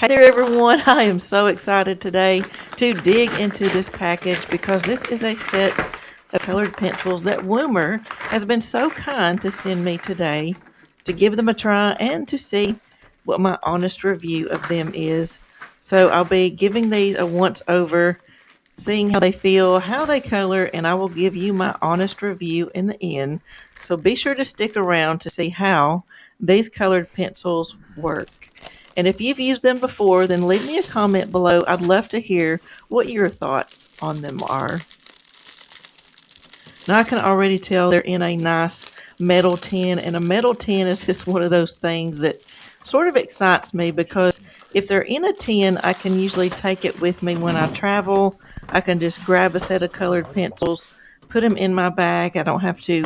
Hey there, everyone. I am so excited today to dig into this package because this is a set of colored pencils that Woomer has been so kind to send me today to give them a try and to see what my honest review of them is. So I'll be giving these a once over, seeing how they feel, how they color, and I will give you my honest review in the end. So be sure to stick around to see how these colored pencils work. And if you've used them before, then leave me a comment below. I'd love to hear what your thoughts on them are. Now I can already tell they're in a nice metal tin, and a metal tin is just one of those things that sort of excites me because if they're in a tin, I can usually take it with me when I travel. I can just grab a set of colored pencils, put them in my bag. I don't have to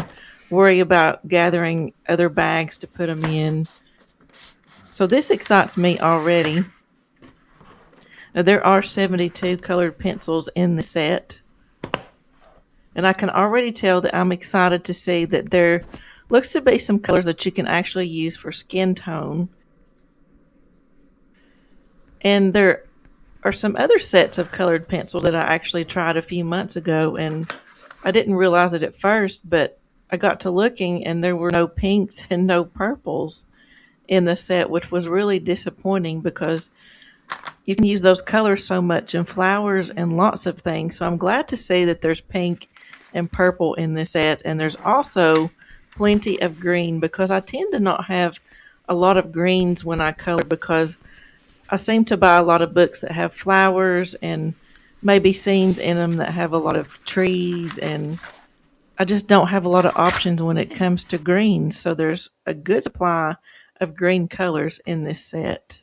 worry about gathering other bags to put them in. So this excites me already. Now there are 72 colored pencils in the set. And I can already tell that I'm excited to see that there looks to be some colors that you can actually use for skin tone. And there are some other sets of colored pencils that I actually tried a few months ago, and I didn't realize it at first, but I got to looking and there were no pinks and no purples in the set, which was really disappointing because you can use those colors so much in flowers and lots of things. So I'm glad to see that there's pink and purple in this set, and there's also plenty of green because I tend to not have a lot of greens when I color because I seem to buy a lot of books that have flowers and maybe scenes in them that have a lot of trees, and I just don't have a lot of options when it comes to greens. So there's a good supply of green colors in this set.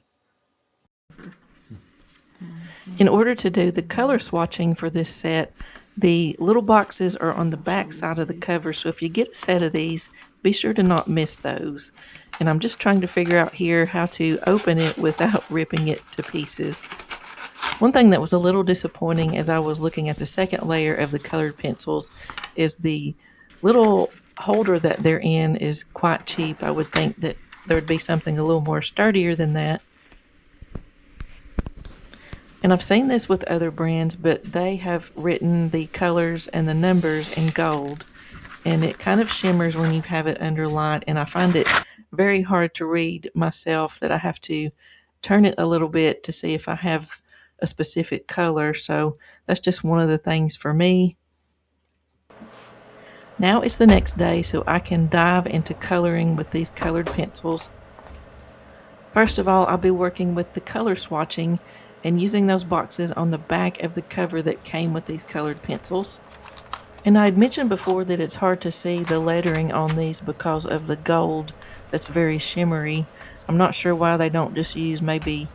In order to do the color swatching for this set, the little boxes are on the back side of the cover, so if you get a set of these, be sure to not miss those. And I'm just trying to figure out here how to open it without ripping it to pieces. One thing that was a little disappointing as I was looking at the second layer of the colored pencils is the little holder that they're in is quite cheap. I would think that there would be something a little more sturdier than that. And I've seen this with other brands, but they have written the colors and the numbers in gold. And it kind of shimmers when you have it under light. And I find it very hard to read myself that I have to turn it a little bit to see if I have a specific color. So that's just one of the things for me. Now it's the next day, so I can dive into coloring with these colored pencils. First of all, I'll be working with the color swatching and using those boxes on the back of the cover that came with these colored pencils. And I had mentioned before that it's hard to see the lettering on these because of the gold that's very shimmery. I'm not sure why they don't just use maybe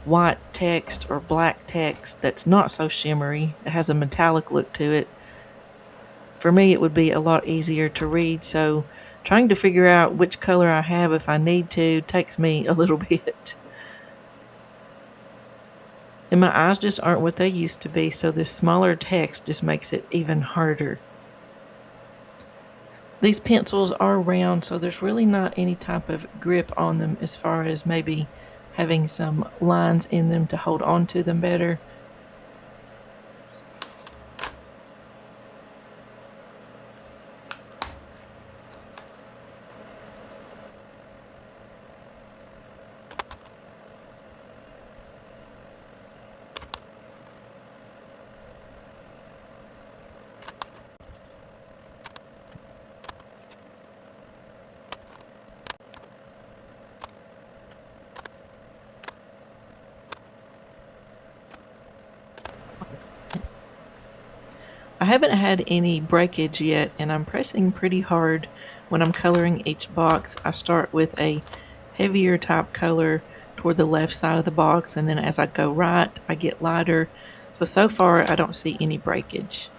white text or black text that's not so shimmery. It has a metallic look to it. For me, it would be a lot easier to read, so trying to figure out which color I have if I need to takes me a little bit. And my eyes just aren't what they used to be, so this smaller text just makes it even harder. These pencils are round, so there's really not any type of grip on them as far as maybe having some lines in them to hold on to them better. I haven't had any breakage yet, and I'm pressing pretty hard when I'm coloring each box. I start with a heavier type color toward the left side of the box, and then as I go right, I get lighter. So far, I don't see any breakage.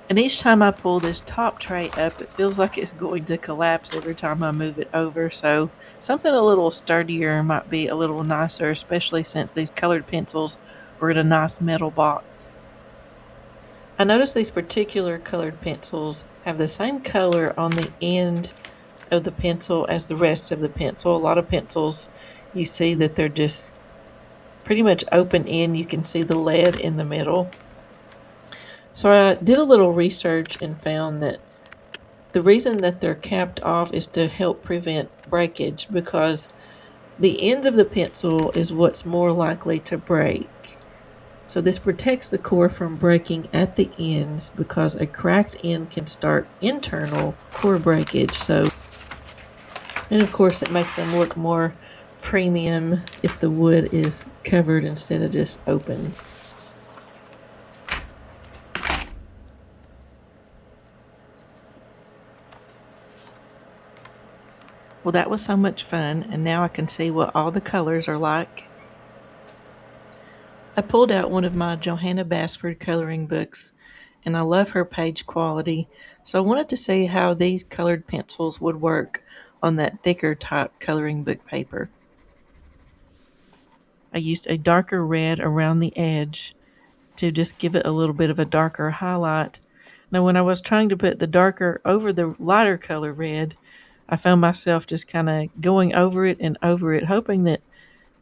And And each time I pull this top tray up, it feels like it's going to collapse every time I move it over. So something a little sturdier might be a little nicer, especially since these colored pencils were in a nice metal box. I noticed these particular colored pencils have the same color on the end of the pencil as the rest of the pencil. A lot of pencils, you see that they're just pretty much open end. You can see the lead in the middle. So I did a little research and found that the reason that they're capped off is to help prevent breakage, because the ends of the pencil is what's more likely to break. So this protects the core from breaking at the ends, because a cracked end can start internal core breakage. And of course it makes them look more premium if the wood is covered instead of just open. Well, that was so much fun, and now I can see what all the colors are like. I pulled out one of my Johanna Basford coloring books, and I love her page quality, so I wanted to see how these colored pencils would work on that thicker type coloring book paper. I used a darker red around the edge to just give it a little bit of a darker highlight. Now, when I was trying to put the darker over the lighter color red, I found myself just kind of going over it and over it, hoping that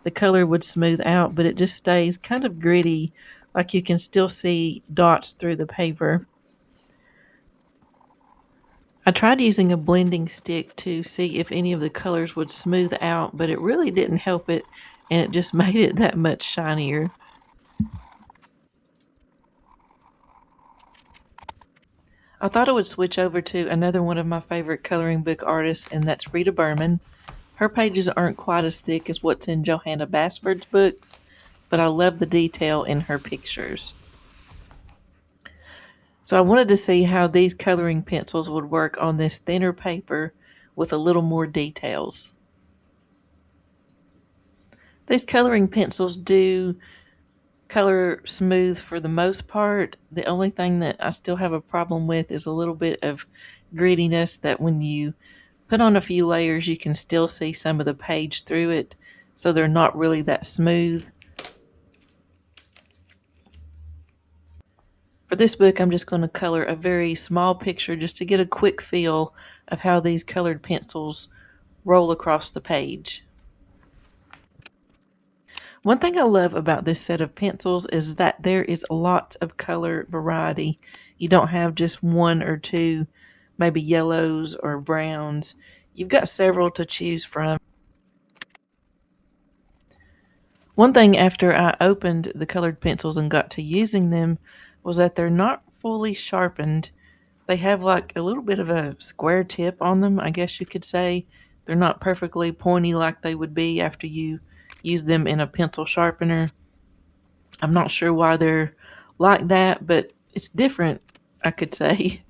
the color would smooth out, but it just stays kind of gritty, like you can still see dots through the paper. I tried using a blending stick to see if any of the colors would smooth out, but it really didn't help it, and it just made it that much shinier. I thought I would switch over to another one of my favorite coloring book artists, and that's Rita Berman. Her pages aren't quite as thick as what's in Johanna Basford's books, but I love the detail in her pictures. So I wanted to see how these coloring pencils would work on this thinner paper with a little more details. These coloring pencils do color smooth for the most part. The only thing that I still have a problem with is a little bit of grittiness, that when you put on a few layers you can still see some of the page through it, so they're not really that smooth. For this book, I'm just going to color a very small picture just to get a quick feel of how these colored pencils roll across the page. One thing I love about this set of pencils is that there is lots of color variety. You don't have just one or two, maybe yellows or browns. You've got several to choose from. One thing after I opened the colored pencils and got to using them was that they're not fully sharpened. They have like a little bit of a square tip on them, I guess you could say. They're not perfectly pointy like they would be after you use them in a pencil sharpener. I'm not sure why they're like that, but it's different, I could say.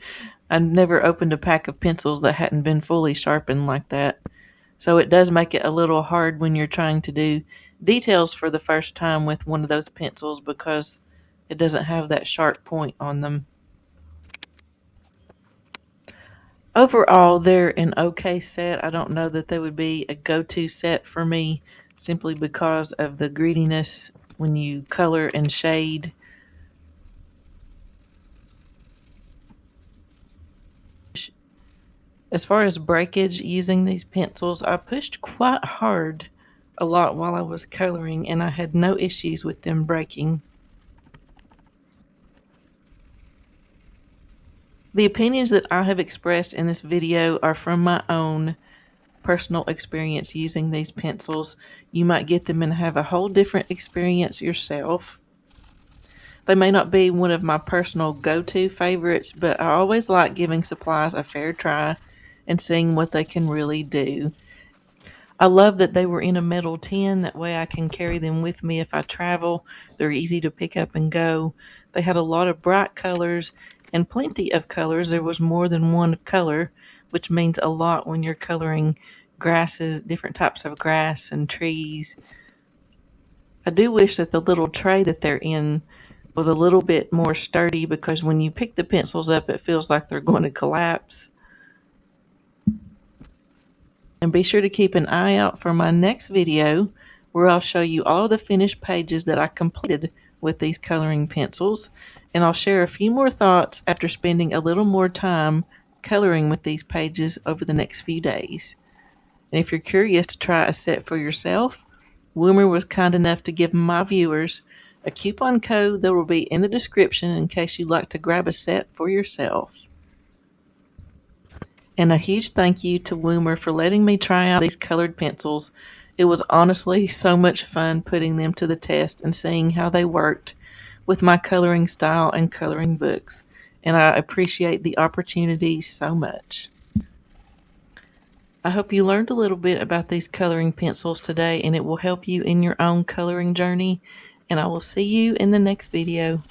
I've never opened a pack of pencils that hadn't been fully sharpened like that. So it does make it a little hard when you're trying to do details for the first time with one of those pencils, because it doesn't have that sharp point on them. Overall, they're an okay set. I don't know that they would be a go-to set for me, simply because of the grittiness when you color and shade. As far as breakage using these pencils, I pushed quite hard a lot while I was coloring, and I had no issues with them breaking. The opinions that I have expressed in this video are from my own personal experience using these pencils. You might get them and have a whole different experience yourself. They may not be one of my personal go-to favorites, but I always like giving supplies a fair try and seeing what they can really do. I love that they were in a metal tin. That way I can carry them with me if I travel. They're easy to pick up and go. They had a lot of bright colors and plenty of colors. There was more than one color, which means a lot when you're coloring grasses, different types of grass and trees. I do wish that the little tray that they're in was a little bit more sturdy because when you pick the pencils up, it feels like they're going to collapse. And be sure to keep an eye out for my next video where I'll show you all the finished pages that I completed with these coloring pencils. And I'll share a few more thoughts after spending a little more time coloring with these pages over the next few days. And if you're curious to try a set for yourself, Woomer was kind enough to give my viewers a coupon code that will be in the description in case you'd like to grab a set for yourself. And a huge thank you to Woomer for letting me try out these colored pencils. It was honestly so much fun putting them to the test and seeing how they worked with my coloring style and coloring books. And I appreciate the opportunity so much. I hope you learned a little bit about these coloring pencils today, and it will help you in your own coloring journey. And I will see you in the next video.